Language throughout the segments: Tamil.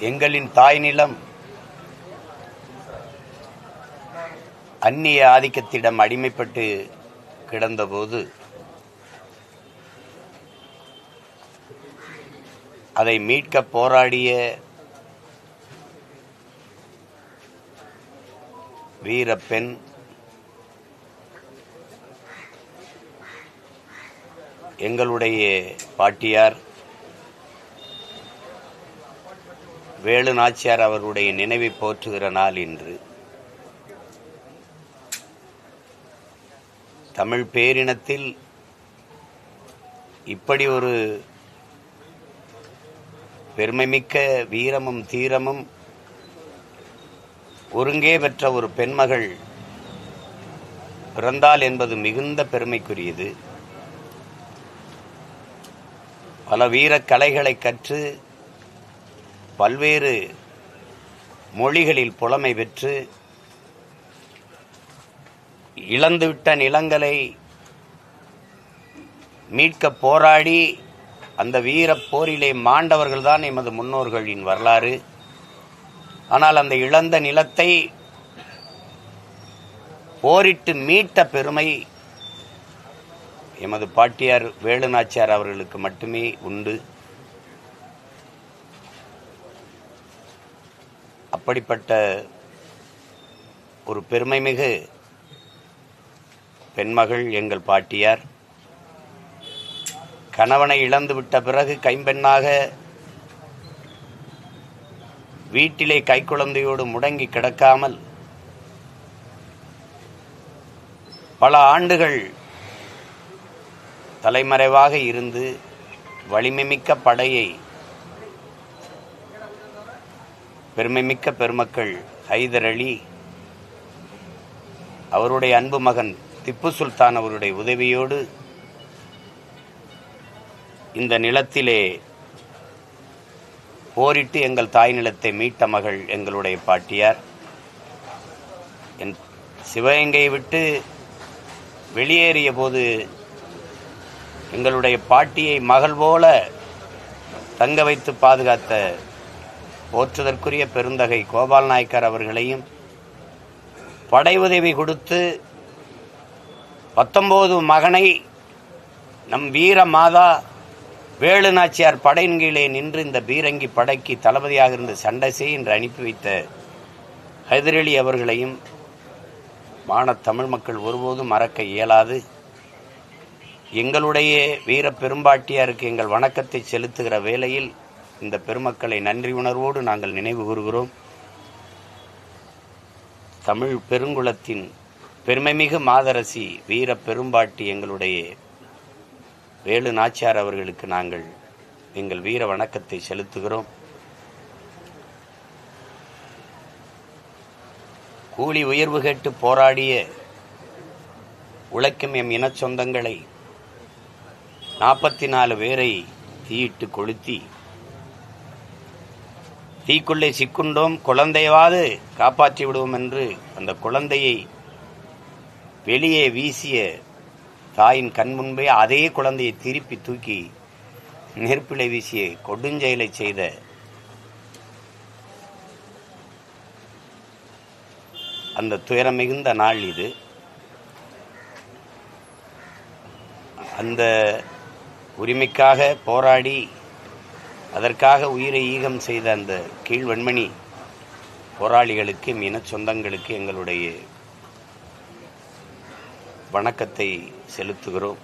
எங்களின் தாய் நிலம் அந்நிய ஆதிக்கத்திடம் அடிமைப்பட்டு கிடந்தபோது அதை மீட்க போராடிய வீரப்பெண் எங்களுடைய பாட்டியார் வேலு நாச்சியார் அவருடைய நினைவை போற்றுகிற நாள் இன்று. தமிழ் பேரினத்தில் இப்படி ஒரு பெருமைமிக்க வீரமும் தீரமும் ஒருங்கே பெற்ற ஒரு பெண்மகள் பிறந்தாள் என்பது மிகுந்த பெருமைக்குரியது. பல வீரக் கலைகளை கற்று பல்வேறு மொழிகளில் புலமை பெற்று இழந்துவிட்ட நிலங்களை மீட்க போராடி அந்த வீரப் போரிலே மாண்டவர்கள்தான் எமது முன்னோர்களின் வரலாறு. ஆனால் அந்த இழந்த நிலத்தை போரிட்டு மீட்ட பெருமை எமது பாட்டியார் வேலு நாச்சியார் அவர்களுக்கு மட்டுமே உண்டு. அப்படிப்பட்ட ஒரு பெருமைமிகு பெண்மகள் எங்கள் பாட்டியார். கணவனை இழந்துவிட்ட பிறகு கைம்பெண்ணாக வீட்டிலே கைக்குழந்தையோடு முடங்கி கிடக்காமல் பல ஆண்டுகள் தலைமறைவாக இருந்து வலிமைமிக்க படையை பெருமைமிக்க பெருமக்கள் ஹைதர் அலி அவருடைய அன்பு மகன் திப்பு சுல்தான் அவருடைய உதவியோடு இந்த நிலத்திலே போரிட்டு எங்கள் தாய் நிலத்தை மீட்ட மகள் எங்களுடைய பாட்டியார். என் சிவகங்கையை விட்டு வெளியேறிய போது எங்களுடைய பாட்டியை மகள் போல தங்க வைத்து பாதுகாத்த போற்றுதற்குரிய பெருந்தகை கோபால் நாயக்கர் அவர்களையும் படை உதவி கொடுத்து 19 மகனை நம் வீர மாதா வேலு நாச்சியார் படையின் கீழே நின்று இந்த பீரங்கி படைக்கு தளபதியாக இருந்த சண்டை என்று அனுப்பி வைத்த ஹைதர் அலி அவர்களையும் தமிழ் மக்கள் ஒருபோதும் மறக்க இயலாது. எங்களுடைய வீர பெரும்பாட்டியாருக்கு எங்கள் வணக்கத்தை செலுத்துகிற வேளையில் இந்த பெருமக்களை நன்றி உணர்வோடு நாங்கள் நினைவு கூறுகிறோம். தமிழ் பெருங்குளத்தின் பெருமைமிகு மாதரசி வீர பெரும்பாட்டி எங்களுடைய வேலு நாச்சியார் அவர்களுக்கு நாங்கள் எங்கள் வீர வணக்கத்தை செலுத்துகிறோம். கூலி உயர்வு கேட்டு போராடிய உழைக்கும் எம் இன சொந்தங்களை 44 பேரை தீயிட்டு கொளுத்தி தீக்குள்ளே சிக்குண்டோம், குழந்தையாவது காப்பாற்றி விடுவோம் என்று அந்த குழந்தையை வெளியே வீசிய தாயின் கண் முன்பே அதே குழந்தையை திருப்பி தூக்கி நெருப்பிலை வீசிய கொடுஞ்செயலை செய்த அந்த துயரம் மிகுந்த நாள் இது. அந்த உரிமைக்காக போராடி அதற்காக உயிரை ஈகம் செய்த அந்த கீழ்வெண்மணி போராளிகளுக்கு இன சொந்தங்களுக்கு எங்களுடைய வணக்கத்தை செலுத்துகிறோம்.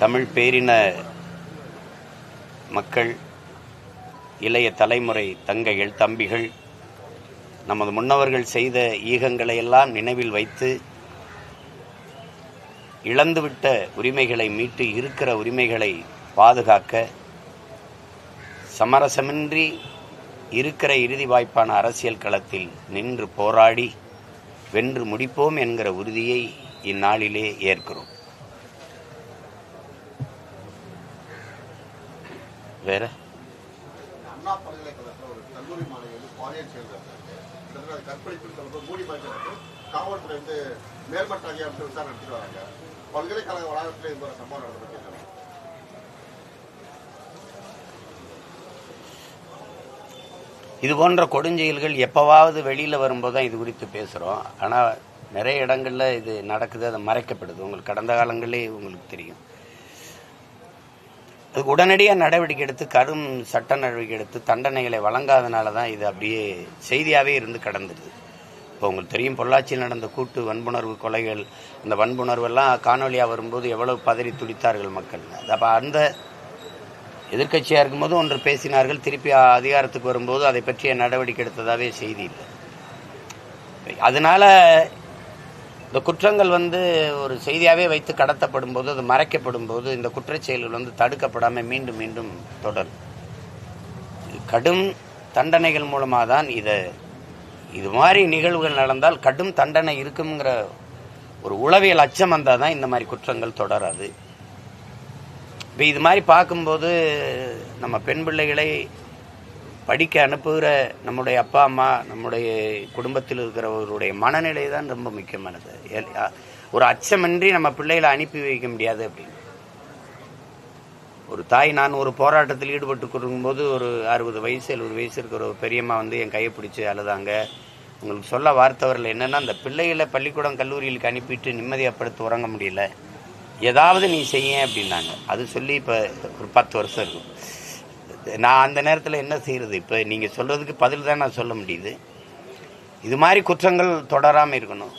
தமிழ் பேரின மக்கள், இளைய தலைமுறை தங்கைகள், தம்பிகள் நமது முன்னவர்கள் செய்த ஈகங்களை எல்லாம் நினைவில் வைத்து இழந்துவிட்ட உரிமைகளை மீட்டு இருக்கிற உரிமைகளை பாதுகாக்க சமரசமின்றி இருக்கிற இறுதி வாய்ப்பான அரசியல் களத்தில் நின்று போராடி வென்று முடிப்போம் என்கிற உறுதியை இந்நாளிலே ஏற்கிறோம். வேற அண்ணா பல்கலைக்கழகத்தில் ஒரு கல்லூரி மாணவி பாலியல் செயல்படுறாங்க. கற்பழிப்பு மூடி காவல்துறை வந்து மேல்மட்ட அதிகாரத்தை விசாரணை நடத்திட்டு வராங்க. பல்கலைக்கழக வளாகத்தில் இந்த ஒரு சம்பவம் நடந்தது. இது போன்ற கொடுஞ்செயல்கள் எப்பவாவது வெளியில் வரும்போது தான் இது குறித்து பேசுகிறோம். ஆனால் நிறைய இடங்களில் இது நடக்குது, அதை மறைக்கப்படுது. உங்களுக்கு கடந்த காலங்களே உங்களுக்கு தெரியும். அதுக்கு உடனடியாக நடவடிக்கை எடுத்து கடும் சட்ட நடவடிக்கை எடுத்து தண்டனைகளை வழங்காதனால தான் இது அப்படியே செய்தியாகவே இருந்து கடந்துடுது. இப்போ உங்களுக்கு தெரியும், பொள்ளாச்சியில் நடந்த கூட்டு வன்புணர்வு கொலைகள், இந்த வன்புணர்வெல்லாம் காணொலியாக வரும்போது எவ்வளவு பதறி துடித்தார்கள் மக்கள். அப்போ அந்த எதிர்க்கட்சியாக இருக்கும்போது ஒன்று பேசினார்கள், திருப்பி அதிகாரத்துக்கு வரும்போது அதை பற்றிய நடவடிக்கை எடுத்ததாகவே செய்தி இல்லை. அதனால இந்த குற்றங்கள் ஒரு செய்தியாகவே வைத்து கடத்தப்படும் போது, அது மறைக்கப்படும் போது இந்த குற்றச்செயல்கள் தடுக்கப்படாமல் மீண்டும் மீண்டும் தொடரும். கடும் தண்டனைகள் மூலமாக தான் இது மாதிரி நிகழ்வுகள் நடந்தால் கடும் தண்டனை இருக்குங்கிற ஒரு உளவியல் அச்சம் வந்தால் தான் இந்த மாதிரி குற்றங்கள் தொடராது. இப்போ இது மாதிரி பார்க்கும்போது நம்ம பெண் பிள்ளைகளை படிக்க அனுப்புகிற நம்முடைய அப்பா அம்மா, நம்முடைய குடும்பத்தில் இருக்கிறவர்களுடைய மனநிலை தான் ரொம்ப முக்கியமானது. ஒரு அச்சமின்றி நம்ம பிள்ளைகளை அனுப்பி வைக்க முடியாது அப்படின்னு ஒரு தாய். நான் ஒரு போராட்டத்தில் ஈடுபட்டு கொடுக்கும்போது ஒரு 60 வயசு 70 வயசு இருக்கிற ஒரு பெரியம்மா என் கையை பிடிச்சி அழுதாங்க. உங்களுக்கு சொல்ல வார்த்தை வரல. என்னன்னா, அந்த பிள்ளைகளை பள்ளிக்கூடம் கல்லூரிகளுக்கு அனுப்பிட்டு நிம்மதியாக படுத்து உறங்க முடியல, ஏதாவது நீ செய்ய அப்படின்னாங்க. அது சொல்லி இப்போ ஒரு 10 வருஷம் இருக்கும். நான் அந்த நேரத்தில் என்ன செய்யறது? இப்போ நீங்கள் சொல்றதுக்கு பதில் தான் நான் சொல்ல முடியுது. இது மாதிரி குற்றங்கள் தொடராமல் இருக்கணும்.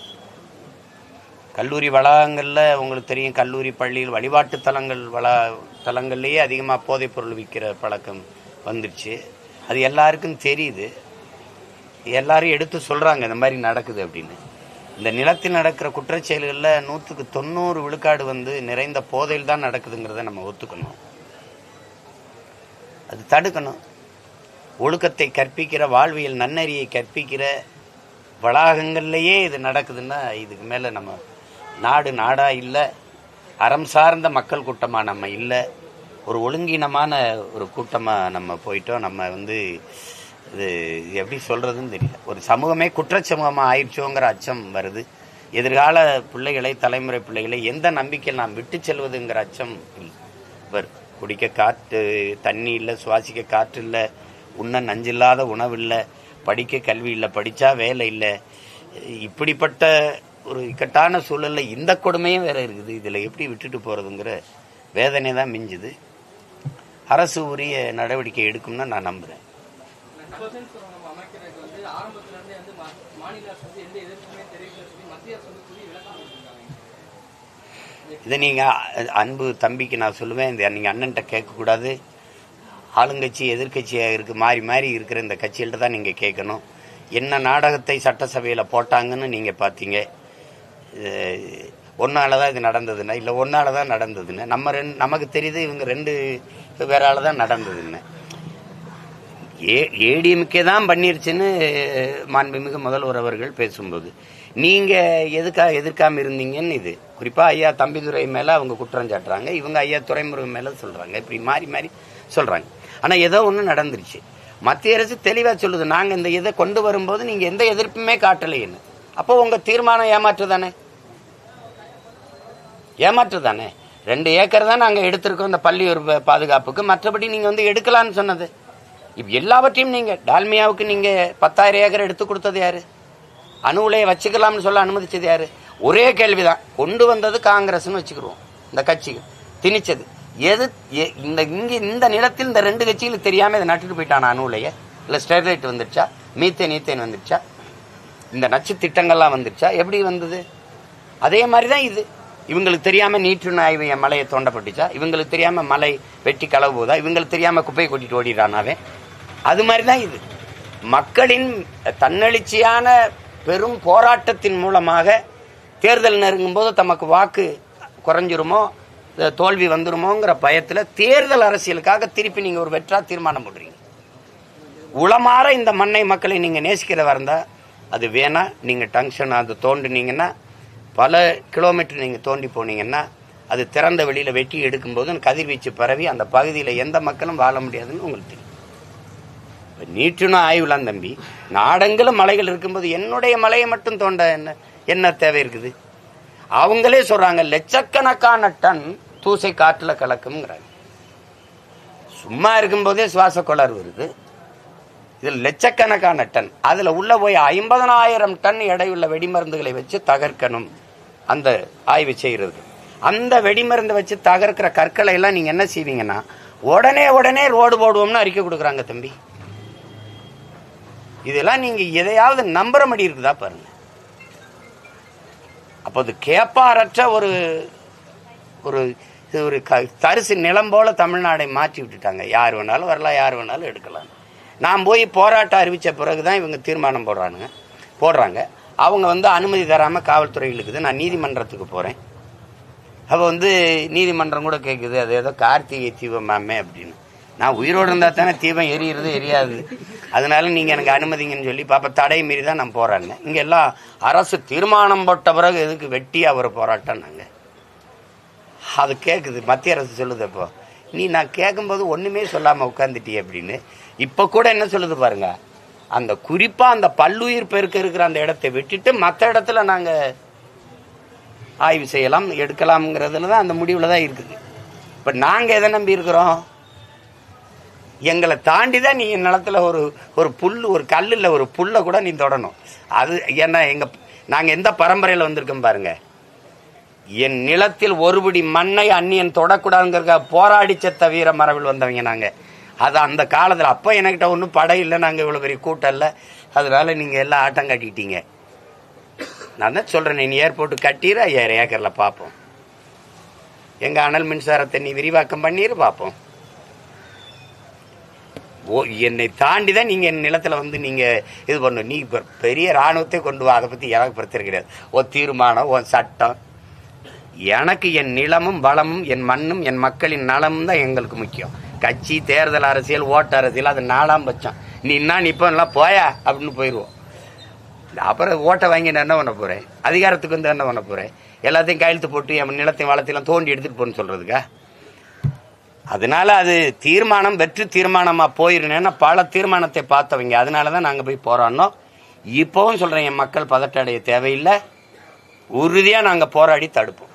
கல்லூரி வளாகங்களில் உங்களுக்கு தெரியும், கல்லூரி பள்ளியில் வழிபாட்டு தலங்கள்லேயே அதிகமாக போதைப் பொருள் விற்கிற பழக்கம் வந்துடுச்சு. அது எல்லாருக்கும் தெரியுது, எல்லாரும் எடுத்து சொல்கிறாங்க இந்த மாதிரி நடக்குது அப்படின்னு. இந்த நிலத்தில் நடக்கிற குற்றச்செயல்களில் 100க்கு 90 விழுக்காடு நிறைந்த போதையில் தான் நடக்குதுங்கிறத நம்ம ஒத்துக்கணும். அது தடுக்கணும். ஒழுக்கத்தை கற்பிக்கிற, வாழ்வியல் நன்னறியை கற்பிக்கிற வளாகங்கள்லேயே இது நடக்குதுன்னா இதுக்கு மேலே நம்ம நாடாக இல்லை, அறம் சார்ந்த மக்கள் கூட்டமாக நம்ம இல்லை, ஒரு ஒழுங்கீனமான ஒரு கூட்டமாக நம்ம போயிட்டோம். நம்ம இது எப்படி சொல்கிறதுன்னு தெரியல. ஒரு சமூகமே குற்றச்சமூகமாக ஆயிடுச்சோங்கிற அச்சம் வருது. எதிர்கால பிள்ளைகளை, தலைமுறை பிள்ளைகளை எந்த நம்பிக்கையில் நாம் விட்டு செல்வதுங்கிற அச்சம் வரும். குடிக்க தண்ணி இல்லை, சுவாசிக்க காற்று இல்லை, உண்ண நஞ்சில்லாத உணவு இல்லை, படிக்க கல்வி இல்லை, படித்தா வேலை இல்லை. இப்படிப்பட்ட ஒரு இக்கட்டான சூழலில் இந்த கொடுமையும் வேற இருக்குது. இதில் எப்படி விட்டுட்டு போகிறதுங்கிற வேதனை தான் மிஞ்சுது. அரசு உரிய நடவடிக்கை எடுக்கும்னு நான் நம்புகிறேன். இதை நீங்கள் அன்பு தம்பிக்கு நான் சொல்லுவேன், நீங்கள் அண்ணன்ட்ட கேட்கக்கூடாது. ஆளுங்கட்சி எதிர்கட்சியாக இருக்குது, மாறி மாறி இருக்கிற இந்த கட்சிகள்கிட்ட தான் நீங்கள் கேட்கணும். என்ன நாடகத்தை சட்டசபையில் போட்டாங்கன்னு நீங்கள் பார்த்தீங்க. ஒன்னால தான் இது நடந்ததுன்னா, இல்லை ஒன்னால தான் நடந்ததுன்னு நமக்கு தெரியுது. இவங்க 2 பேரால தான் நடந்ததுன்னு. ஏடிஎம்கே தான் பண்ணிருச்சுன்னு மாண்புமிகு முதல்வர் அவர்கள் பேசும்போது நீங்கள் எதிர்க்காமல் இருந்தீங்கன்னு இது குறிப்பாக ஐயா தம்பிதுரை மேலே அவங்க குற்றம் சாட்டுறாங்க, இவங்க ஐயா துரைமுருகன் மேலே சொல்கிறாங்க. இப்படி மாறி மாறி சொல்கிறாங்க. ஆனால் ஏதோ ஒன்று நடந்துருச்சு. மத்திய அரசு தெளிவாக சொல்லுது, நாங்கள் இந்த இதை கொண்டு வரும்போது நீங்கள் எந்த எதிர்ப்புமே காட்டலைன்னு. அப்போ உங்கள் தீர்மானம் ஏமாற்று தானே? 2 ஏக்கர் தான் நாங்கள் எடுத்திருக்கோம் இந்த பள்ளியூர் பாதுகாப்புக்கு, மற்றபடி நீங்கள் எடுக்கலான்னு சொன்னது. இப்போ எல்லாவற்றையும் நீங்கள் டால்மியாவுக்கு நீங்கள் 10,000 ஏக்கர் எடுத்து கொடுத்தது யாரு? அணு உலையை வச்சுக்கலாம்னு சொல்ல அனுமதிச்சது யாரு? ஒரே கேள்விதான். கொண்டு வந்தது காங்கிரஸ்னு வச்சுக்கிடுவோம். இந்த கட்சிகள் திணிச்சது எது? இந்த நிலத்தில் இந்த 2 கட்சிகளுக்கு தெரியாம இதை நட்டுட்டு போயிட்டான அணு உலையை? இல்லை ஸ்டெர்லைட் வந்துருச்சா? மீத்தேன் வந்துருச்சா? இந்த நச்சு திட்டங்கள்லாம் வந்துருச்சா? எப்படி வந்தது? அதே மாதிரிதான் இது. இவங்களுக்கு தெரியாம நீற்று ஆய்வு மலையை தோண்டப்பட்டுச்சா? இவங்களுக்கு தெரியாம மலை வெட்டி களவு போதா? இவங்களுக்கு தெரியாம குப்பையை கொட்டிட்டு ஓடிடானாவே? அது மாதிரிதான் இது. மக்களின் தன்னெழுச்சியான பெரும் போராட்டத்தின் மூலமாக தேர்தல் நெருங்கும் போது தமக்கு வாக்கு குறைஞ்சிருமோ, தோல்வி வந்துருமோங்கிற பயத்தில் தேர்தல் அரசியலுக்காக திருப்பி நீங்க ஒரு வெற்றா தீர்மானம் போடுறீங்க. உளமாற இந்த மண்ணை மக்களை நீங்க நேசிக்கிறதா இருந்தா அது வேணா. நீங்க டங்ஷன் அது தோண்டினீங்கன்னா, பல கிலோமீட்டர் நீங்க தோண்டி போனீங்கன்னா, அது திறந்த வெளியில வெட்டி எடுக்கும்போது கதிர்வீச்சு பரவி அந்த பகுதியில் எந்த மக்களும் வாழ முடியாதுன்னு உங்களுக்கு தெரியும். நீட்டுன்னு ஆய்வுலாம் தம்பி, நாடெங்கிலும் மலைகள் இருக்கும்போது என்னுடைய மலையை மட்டும் தோண்ட என்ன? என்ன தேவை இருக்குது? அவங்களே சொல்றாங்க லட்சக்கணக்கான டன் தூசை காற்றுல கலக்கும்ங்கிறாங்க. சும்மா இருக்கும்போதே சுவாச கோளாறு வருது. இதில் லட்சக்கணக்கான டன், அதுல உள்ள போய் 50,000 டன் எடையுள்ள வெடிமருந்துகளை வச்சு தகர்க்கணும் அந்த ஆய்வு செய்யறது. அந்த வெடிமருந்து வச்சு தகர்க்கிற கற்களை எல்லாம் நீங்க என்ன செய்வீங்கன்னா உடனே ரோடு போடுவோம்னு அறிக்கை கொடுக்குறாங்க தம்பி. இதெல்லாம் நீங்க எதையாவது நம்புற மாதிரி இருக்குதா பாருங்க. அப்போ அது கேப்பாரற்ற ஒரு ஒரு தரிசு நிலம் போல தமிழ்நாடை மாற்றி விட்டுட்டாங்க. யார் வேணாலும் வரலாம், யார் வேணாலும் எடுக்கலாம். நான் போய் போராட்டம் அறிவித்த பிறகுதான் இவங்க தீர்மானம் போடுறாங்க. அவங்க அனுமதி தராமல் காவல்துறை இழுக்குது. நான் நீதிமன்றத்துக்கு போகிறேன். அப்போ நீதிமன்றம் கூட கேட்குது, அது ஏதோ கார்த்திகை தீபமாமே அப்படின்னு. நான் உயிரோடு இருந்தால் தானே தீபம் எரியாது, அதனால நீங்கள் எனக்கு அனுமதிங்கன்னு சொல்லி பாப்பா தடை மீறி தான் நான் போராடினேன். இங்கே எல்லாம் அரசு தீர்மானம் போட்ட பிறகு எதுக்கு வெட்டியாக ஒரு போராட்டம்? நாங்கள் அது கேட்குது, மத்திய அரசு சொல்லுது. அப்போ நான் கேட்கும்போது ஒன்றுமே சொல்லாமல் உட்காந்துட்டி அப்படின்னு. இப்போ கூட என்ன சொல்லுது பாருங்க, அந்த குறிப்பாக அந்த பல்லுயிர் பெருக்க இருக்கிற அந்த இடத்தை விட்டுட்டு மற்ற இடத்துல நாங்கள் ஆய்வு செய்யலாம் எடுக்கலாம்ங்கிறதுல தான் அந்த முடிவில் தான் இருக்குது. இப்போ நாங்கள் எதை நம்பி இருக்கிறோம்? எங்களை தாண்டி தான் நீ நிலத்துல ஒரு புல், ஒரு கல்லில் ஒரு புல்லை கூட நீ தொடணும். அது என்ன, நாங்கள் எந்த பரம்பரையில் வந்திருக்கோம் பாருங்க. என் நிலத்தில் ஒருபடி மண்ணை அந்நியன் தொடக்கூடாதுங்கிறக்க போராடி செத்த வீர மரபில் வந்தவங்க நாங்கள். அது அந்த காலத்தில் அப்போ என்கிட்ட ஒன்றும் படை இல்லை, நாங்கள் இவ்வளோ பெரிய கூட்டம் இல்லை, அதனால நீங்கள் எல்லாம் ஆட்டம் கட்டிட்டீங்க. நான் தான் சொல்கிறேன், நீ ஏர்போர்ட்டு கட்டிடு, 5000 ஏக்கரில் பார்ப்போம். எங்கள் அனல் மின்சாரத்தை நீ விரிவாக்கம் பண்ணிடு பார்ப்போம். என்னை தாண்டி தான் நீங்கள் என் நிலத்தில் நீங்கள் இது பண்ணணும். நீ இப்போ பெரிய இராணுவத்தை கொண்டு வா, அதை பற்றி எனக்கு பிரச்சனை கிடையாது. தீர்மானம், சட்டம். எனக்கு என் நிலமும் வளமும் என் மண்ணும் என் மக்களின் நலமும் தான் எங்களுக்கு முக்கியம். கட்சி, தேர்தல் அரசியல், ஓட்டு அரசியல் அது 4ஆம் பட்சம். நீ இப்போ எல்லாம் போயா அப்படின்னு போயிடுவோம். அப்புறம் ஓட்டை வாங்கி நான் என்ன பண்ண போகிறேன்? அதிகாரத்துக்கு என்ன பண்ண போகிறேன்? எல்லாத்தையும் கையெழுத்து போட்டு என் நிலத்தையும் வளத்தையெல்லாம் தோண்டி எடுத்துகிட்டு போன்னு சொல்கிறதுக்கா? அதனால அது தீர்மானம் வெற்றி தீர்மானமாக போயிருந்தேன்னா பல தீர்மானத்தை பார்த்தவங்க. அதனால தான் நாங்கள் போய் போராடினோம். இப்போவும் சொல்கிறேன், என் மக்கள் பதட்ட அடைய தேவையில்லை, உறுதியாக நாங்கள் போராடி தடுப்போம்.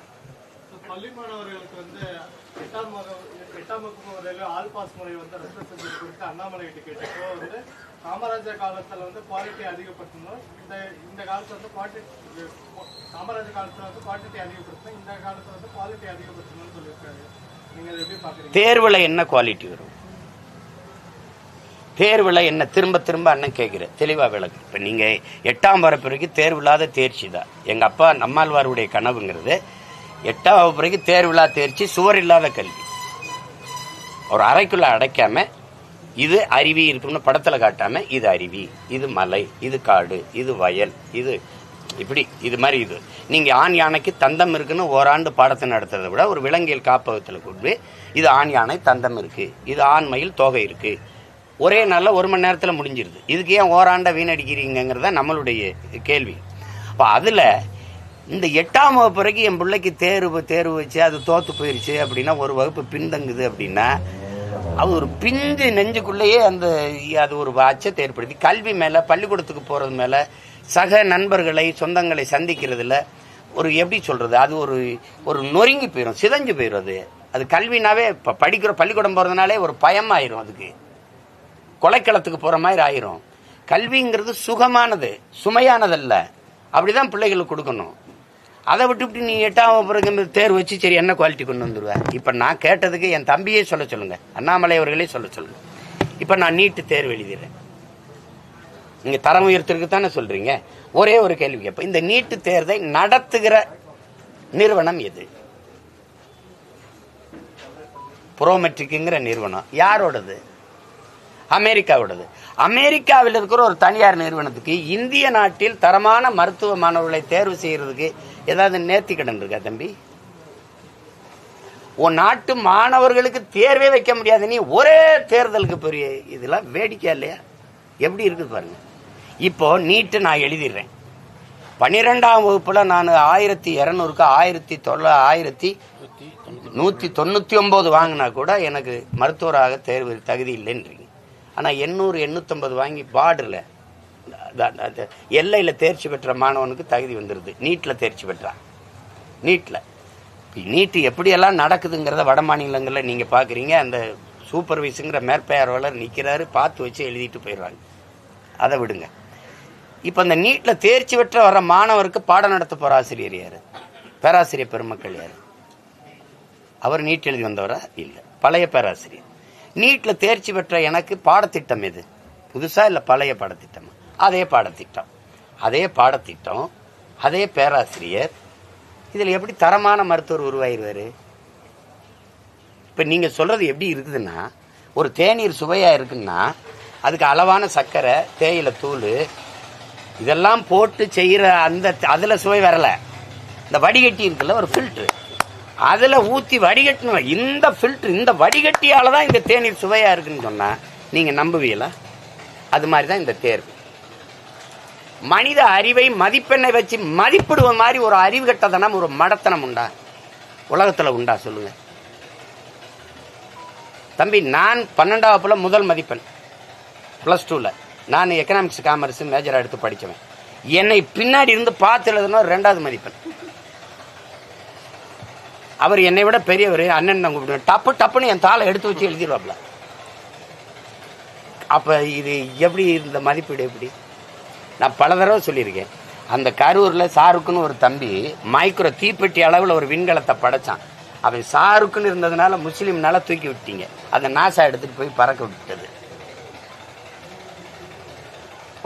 பள்ளி மாணவர்களுக்கு 8ஆம் வகுப்பு வரையில ஆல் பாஸ் முறை ரத்து செஞ்சது குறித்து அண்ணாமலை கிட்ட கேட்டப்போ காமராஜர் காலத்துல குவாலிட்டி அதிகப்படுத்தணும், இந்த காலத்துல காமராஜர் காலத்துல குவான்டிட்டி அதிகப்படுத்தணும், இந்த காலத்துல குவாலிட்டி அதிகப்படுத்தணும்னு சொல்லியிருக்காரு. நீங்க அதை எப்படி பாக்குறீங்க? தேர்வுல என்ன குவாலிட்டி வரும்? தேர்வுல என்ன? திரும்ப அண்ணன் கேட்கிறேன், தெளிவா விளக்கு. இப்ப நீங்க 8ஆம் வகுப்பு வரைக்கும் தேர்வில்லாத தேர்ச்சி தான். எங்க அப்பா நம்மாழ்வாருடைய கனவுங்கிறது 8ஆம் வகுப்பு வரைக்கும் தேர்வில்லா தேர்ச்சி, சுவர் இல்லாத கல்வி. ஒரு அறைக்குள்ள அடைக்காம இது அருவி இருக்குன்னு படத்துல காட்டாம இது அருவி, இது மலை, இது காடு, இது வயல், இது இப்படி இது மாதிரி. இது நீங்க ஆண் யானைக்கு தந்தம் இருக்குன்னு ஓராண்டு பாடத்தை நடத்துறதை விட ஒரு விலங்கியல் காப்பகத்தில் கொண்டு இது ஆண் யானை தந்தம் இருக்கு, இது ஆண் மயில் தோகை இருக்கு, ஒரே நாள்ல 1 மணி நேரத்துல முடிஞ்சிருது. இதுக்கு ஏன் ஓராண்ட வீணடிக்கிறீங்கிறத நம்மளுடைய கேள்வி. அப்ப அதுல இந்த 8ஆம் வகுப்பு வரைக்கும் என் பிள்ளைக்கு தேர்வு வச்சு அது தோத்து போயிருச்சு அப்படின்னா, ஒரு வகுப்பு பின்தங்குது அப்படின்னா, அது ஒரு பிஞ்சு நெஞ்சுக்குள்ளேயே அது ஒரு அச்சத்தை ஏற்படுத்தி கல்வி மேல, பள்ளிக்கூடத்துக்கு போறது மேல, சக நண்பர்களை சொந்தங்களை சந்திக்கிறதுல ஒரு எப்படி சொல்றது, அது ஒரு நொறுங்கி போயிடும், சிதைஞ்சு போயிடும். அது கல்வினாவே படிக்கிற பள்ளிக்கூடம் போறதுனாலே ஒரு பயம் ஆயிரும், அதுக்கு கொலைக்களத்துக்கு போற மாதிரி ஆயிரும். கல்விங்கிறது சுகமானது, சுமையானதல்ல. அப்படிதான் பிள்ளைகளுக்கு கொடுக்கணும். அதை விட்டு நீ 8ஆம் வகுப்பு தேர்வு வச்சு சரி என்ன குவாலிட்டி கொண்டு வந்துடுவேன்? இப்ப நான் கேட்டதுக்கு என் தம்பியே சொல்ல சொல்லுங்க, அண்ணாமலை அவர்களே சொல்ல சொல்லுங்க. இப்ப நான் நீட்டு தேர்வு எழுதிடுறேன், நீங்க தரம் உயர்த்திற்கு தானே சொல்றீங்க. ஒரே ஒரு கேள்வி கேட்ப, இந்த நீட்டு தேர்வை நடத்துகிற நிறுவனம் எது? புரோமெட்ரிக்ங்கிற நிறுவனம் யாரோடது? அமெரிக்காவோடது. அமெரிக்காவில் இருக்கிற ஒரு தனியார் நிறுவனத்துக்கு இந்திய நாட்டில் தரமான மருத்துவ மாணவர்களை தேர்வு செய்யறதுக்கு ஏதாவது நேர்த்திக்கடன் இருக்கா தம்பி? உன் நாட்டு மாணவர்களுக்கு தேர்வே வைக்க முடியாது, நீ ஒரே தேர்தலுக்கு பெரிய இதெல்லாம் வேடிக்கை இல்லையா? எப்படி இருக்குது பாருங்க. இப்போ நீட்டு நான் எழுதிடுறேன், 12ஆம் வகுப்புல நான் 1200க்கு 1199 வாங்கினா கூட எனக்கு மருத்துவராக தேர்வு தகுதி இல்லைன்றீங்க. ஆனா 800 850 வாங்கி பார்டர்ல எல்லையில் தேர்ச்சி பெற்ற மாணவனுக்கு தகுதி வந்துடுது. நீட்டில் தேர்ச்சி பெற்றான். நீட்டு எப்படியெல்லாம் நடக்குதுங்கிறத வட மாநிலங்களில் நீங்கள் பார்க்குறீங்க. அந்த சூப்பர்வைஸுங்கிற மேற்பார்வையாளர் நிற்கிறாரு, பார்த்து வச்சு எழுதிட்டு போயிடுறாங்க. அதை விடுங்க. இப்போ அந்த நீட்டில் தேர்ச்சி பெற்ற வர மாணவருக்கு பாடம் நடத்த போகிற ஆசிரியர் யார்? பேராசிரியர் பெருமக்கள் யார்? அவர் நீட் எழுதி வந்தவரா? இல்லை, பழைய பேராசிரியர். நீட்டில் தேர்ச்சி பெற்ற எனக்கு பாடத்திட்டம் எது? புதுசா இல்லை பழைய பாடத்திட்டம்? அதே பாடத்திட்டம், அதே பேராசிரியர். இதில் எப்படி தரமான மருத்துவர் உருவாயிருவாரு? இப்போ நீங்கள் சொல்றது எப்படி இருக்குதுன்னா, ஒரு தேநீர் சுவையா இருக்குன்னா அதுக்கு அளவான சர்க்கரை, தேயிலை தூள் இதெல்லாம் போட்டு செய்கிற அந்த அதில் சுவை வரல. இந்த வடிகட்டி இருக்குல்ல, ஒரு ஃபில்ட்ரு, அதில் ஊற்றி வடிகட்டணும். இந்த ஃபில்ட்ரு, இந்த வடிகட்டியால தான் இந்த தேநீர் சுவையா இருக்குன்னு சொன்னா நீங்கள் நம்புவீங்களா? அது மாதிரி தான் இந்த தேர்வு. மனித அறிவை மதிப்பெண்ணை வச்சு மதிப்பிடுவ மாதிரி ஒரு அறிவு கட்டத்தனம், ஒரு மடத்தனம் உண்டா உலகத்தில்? உண்டா சொல்லுங்க தம்பி. நான் 12வது முதல் மதிப்பெண் +2ல். நான் எக்கனாமிக்ஸ் காமர்ஸ் மேஜராக எடுத்து படித்தவன். என்னை பின்னாடி இருந்து பார்த்து எழுதுனா 2வது மதிப்பெண். அவர் என்னை விட பெரியவர், அண்ணன் தான் கூப்பிடுவேன். டப்புன்னு என் தாளை எடுத்து வச்சு எழுதிடுவாப்ல. அப்போ இது எப்படி, இந்த மதிப்பீடு எப்படி? நான் பல தடவை சொல்லியிருக்கேன். அந்த கரூரில் ஷாருக்குன்னு ஒரு தம்பி மைக்ரோ தீப்பெட்டி அளவில் ஒரு விண்கலத்தை படைச்சான். அவன் ஷாருக்குன்னு இருந்ததுனால முஸ்லீம்னால தூக்கி விட்டீங்க. அதை நாசா எடுத்துட்டு போய் பறக்க விட்டது.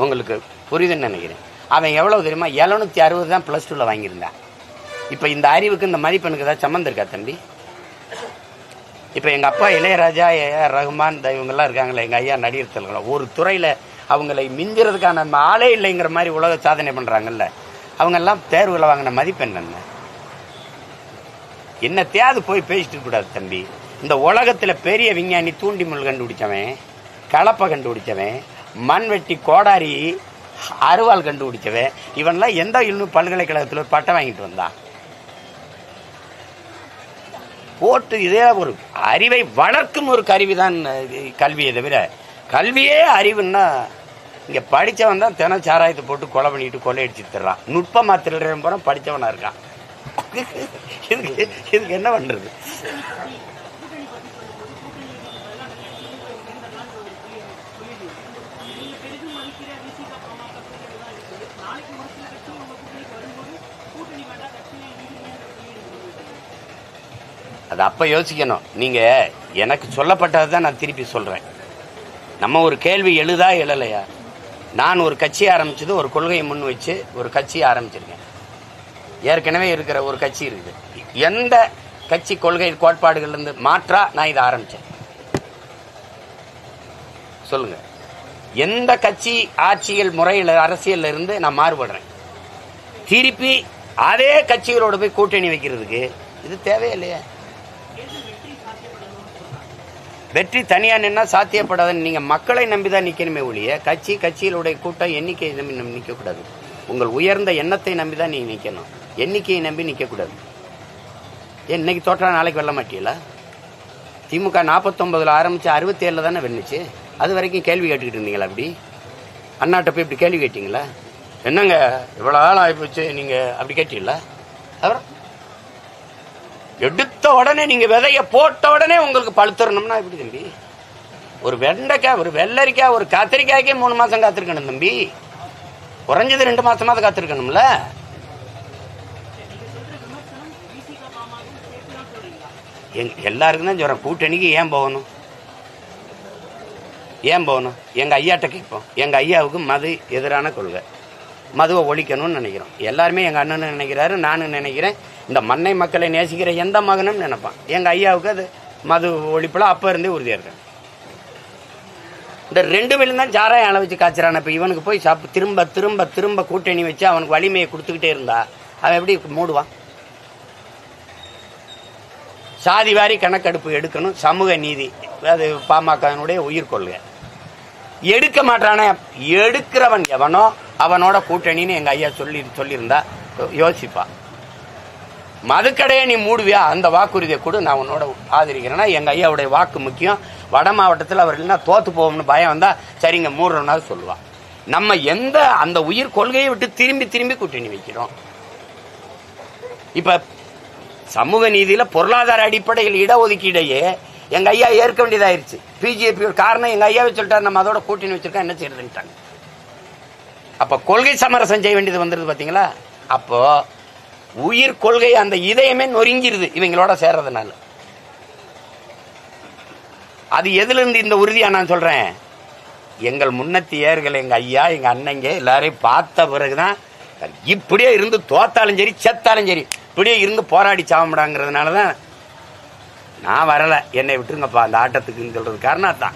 உங்களுக்கு புரியுதுன்னு நினைக்கிறேன். அவன் எவ்வளவு தெரியுமா? 760 தான் +2ல் வாங்கியிருந்தான். இப்போ இந்த அறிவுக்கு இந்த மதிப்பெண்ணுக்கு ஏதாவது சம்மந்தம் இருக்கா தம்பி? இப்போ எங்கள் அப்பா இளையராஜா, ஏஆர் ரஹ்மான், இவங்கெல்லாம் இருக்காங்களே, எங்கள் ஐயா நடிகர் திலகம், ஒரு துறையில் அவங்களை மிஞ்சுறதுக்கான ஆளே இல்லைங்கிற மாதிரி உலக சாதனை பண்ணுறாங்கல்ல, அவங்கெல்லாம் தேர்வில் வாங்கின மதிப்பெண் என்னத்தையாவது போய் பேசிட்டு கூடாது தம்பி. இந்த உலகத்தில் பெரிய விஞ்ஞானி தூண்டிமுள் கண்டுபிடிச்சவன், கலப்பை கண்டுபிடிச்சவன், மண்வெட்டி கோடாரி அருவாள் கண்டுபிடிச்சவன், இவன்லாம் எந்த இன்னும் பல்கலைக்கழகத்தில் பட்டம் வாங்கிட்டு வந்தான்? போட்டு இதே ஒரு அறிவை வளர்க்கும் ஒரு கருவிதான் கல்வியை தவிர, கல்வியே அறிவுன்னா இங்கே படித்தவன் தான் தினம் சாராயத்தை போட்டு கொலை பண்ணிட்டு கொள்ளையடிச்சு தர்றான். நுட்பமாக திருடுறவன் போனால் படித்தவனாக இருக்கான். இதுக்கு என்ன பண்ணுறது? அது அப்போ யோசிக்கணும். நீங்கள் எனக்கு சொல்லப்பட்டது தான் நான் திருப்பி சொல்கிறேன். நம்ம ஒரு கேள்வி எழுதா எழலையா? நான் ஒரு கட்சி ஆரம்பிச்சது ஒரு கொள்கையை முன் வச்சு ஒரு கட்சியை ஆரம்பிச்சிருக்கேன். ஏற்கனவே இருக்கிற ஒரு கட்சி இருக்குது. எந்த கட்சி கொள்கை கோட்பாடுகள்லேருந்து மாற்றா நான் இதை ஆரம்பித்தேன்? சொல்லுங்க. எந்த கட்சி ஆட்சியல் முறையில் அரசியல் இருந்து நான் மாறுபடுறேன்? திருப்பி அதே கட்சிகளோட போய் கூட்டணி வைக்கிறதுக்கு இது தேவையில்லையா? வெற்றி தனியா நின்னா சாத்தியப்படாதுன்னு நீங்க மக்களை நம்பிதான் நிக்கணுமே ஒழிய கட்சிகளுடைய கூட்டம் எண்ணிக்கையை நம்பி நிக்க கூடாது. உங்கள் உயர்ந்த எண்ணத்தை நம்பிதான் நீங்க நிக்கணும், எண்ணிக்கையை நம்பி நிக்க கூடாது. இன்னைக்கு தோற்றா நாளைக்கு வெல்ல மாட்டீங்களா? திமுக 49ல் ஆரம்பிச்சு 67 தானே வென்னுச்சு. அது வரைக்கும் கேள்வி கேட்டுக்கிட்டு இருந்தீங்களா? அப்படி அண்ணாட்ட போய் இப்படி கேள்வி கேட்டீங்களா? என்னங்க இவ்வளவு ஆள் ஆகிப்போச்சு நீங்க அப்படி கேட்டீங்களா? அப்புறம் எடுத்த உடனே நீங்க விதைய போட்ட உடனே உங்களுக்கு பழுத்துறணும்னா எப்படி தம்பி? ஒரு வெண்டைக்காய், ஒரு வெள்ளரிக்காய், ஒரு கத்திரிக்காய்க்கே 3 மாசம் காத்திருக்கணும் தம்பி. குறைஞ்சது 2 மாசமாவது காத்திருக்கணும்ல. எல்லாருக்கும் தான் சொல்றேன், கூட்டணிக்கு ஏன் போகணும்? எங்க ஐயாட்ட கேட்போம். எங்க ஐயாவுக்கு மது எதிரான கொள்கை, மதுவை ஒழிக்கணும்னு நினைக்கிறோம். எல்லாருமே எங்க அண்ணன் நினைக்கிறாரு, நானும் நினைக்கிறேன். இந்த மண்ணை மக்களை நேசிக்கிற எந்த மகனும் நினைப்பான். எங்க ஐயாவுக்கு அது மது ஒழிப்புல அப்ப இருந்தே உறுதியா இருக்காங்க. இந்த 2 பேரும் தான் சாராயம் அளவு வச்சு காய்ச்சறான். இப்ப இவனுக்கு போய் திரும்ப திரும்ப திரும்ப கூட்டணி வச்சு அவனுக்கு வலிமையை கொடுத்துக்கிட்டே இருந்தா அவன் எப்படி மூடுவான்? சாதி வாரி கணக்கெடுப்பு எடுக்கணும், சமூக நீதி, அது பாமகனுடைய உயிர் கொள்கை. எடுக்க மாட்டானே, எடுக்கிறவன் எவனோ அவனோட கூட்டணின்னு எங்க ஐயா சொல்லியிருந்தா யோசிப்பா. மதுக்கடையை நீ மூடுவியா? அந்த வாக்குறுதியை கூட நான் உன்னோட ஆதரிக்கிறேன்னா எங்க ஐயாவுடைய வாக்கு முக்கியம். வட மாவட்டத்தில் அவர் இல்லைன்னா தோத்து போவோம்னு பயம் வந்தா சரிங்க மூடுறோம்னாவது சொல்லுவான். நம்ம எந்த அந்த உயிர் கொள்கையை விட்டு திரும்பி திரும்பி கூட்டணி வைக்கிறோம். இப்ப சமூக நீதியில பொருளாதார அடிப்படையில் இடஒதுக்கீடையே எங்க ஐயா ஏற்க வேண்டியதாயிருச்சு. பிஜேபி காரணம் எங்க ஐயாவை சொல்லிட்டாரு, நம்ம அதோட கூட்டணி வச்சிருக்கோம், என்ன செய்யறதுன்ட்டாங்க. அப்ப கொள்கை சமரசம் செய்ய வேண்டியது வந்துருது பாத்தீங்களா. அப்போ உயிர் கொள்கை அந்த இதயமே நொறுங்கிருது இவங்களோட சேர்றதுனால. அது எதுல இருந்து இந்த உறுதியா நான் சொல்றேன், எங்கள் முன்னத்தியர்கள் எங்க ஐயா எங்க அண்ணங்க எல்லாரையும் பார்த்த பிறகுதான் இப்படியே இருந்து தோத்தாலும் சரி செத்தாலும் சரி இப்படியே இருந்து போராடி சாவமுடாங்கிறதுனாலதான் நான் வரல, என்னை விட்டுருங்கப்பா அந்த ஆட்டத்துக்குன்னு சொல்றது காரணம் தான்.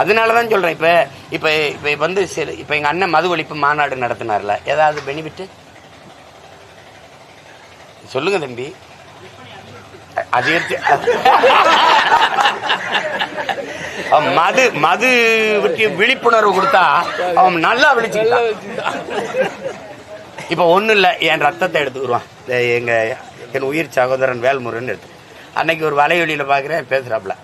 அதனாலதான் சொல்றேன். இப்ப இப்ப இப்ப வந்து இப்ப எங்க அண்ணன் மது ஒழிப்பு மாநாடு நடத்தினார்ல, ஏதாவது பெனிஃபிட் சொல்லுங்க தம்பி. அது மது மது விழிப்புணர்வு கொடுத்தா அவன் நல்லா விழிச்சுக்கிட்டான். இப்ப ஒண்ணு இல்ல, என் ரத்தத்தை எடுத்துக்குருவான் என் உயிர் சகோதரன் வேல்முருகன் எடுத்து அன்னைக்கு ஒரு வலைவெளியில பாக்குறேன் பேசுறாப்ல.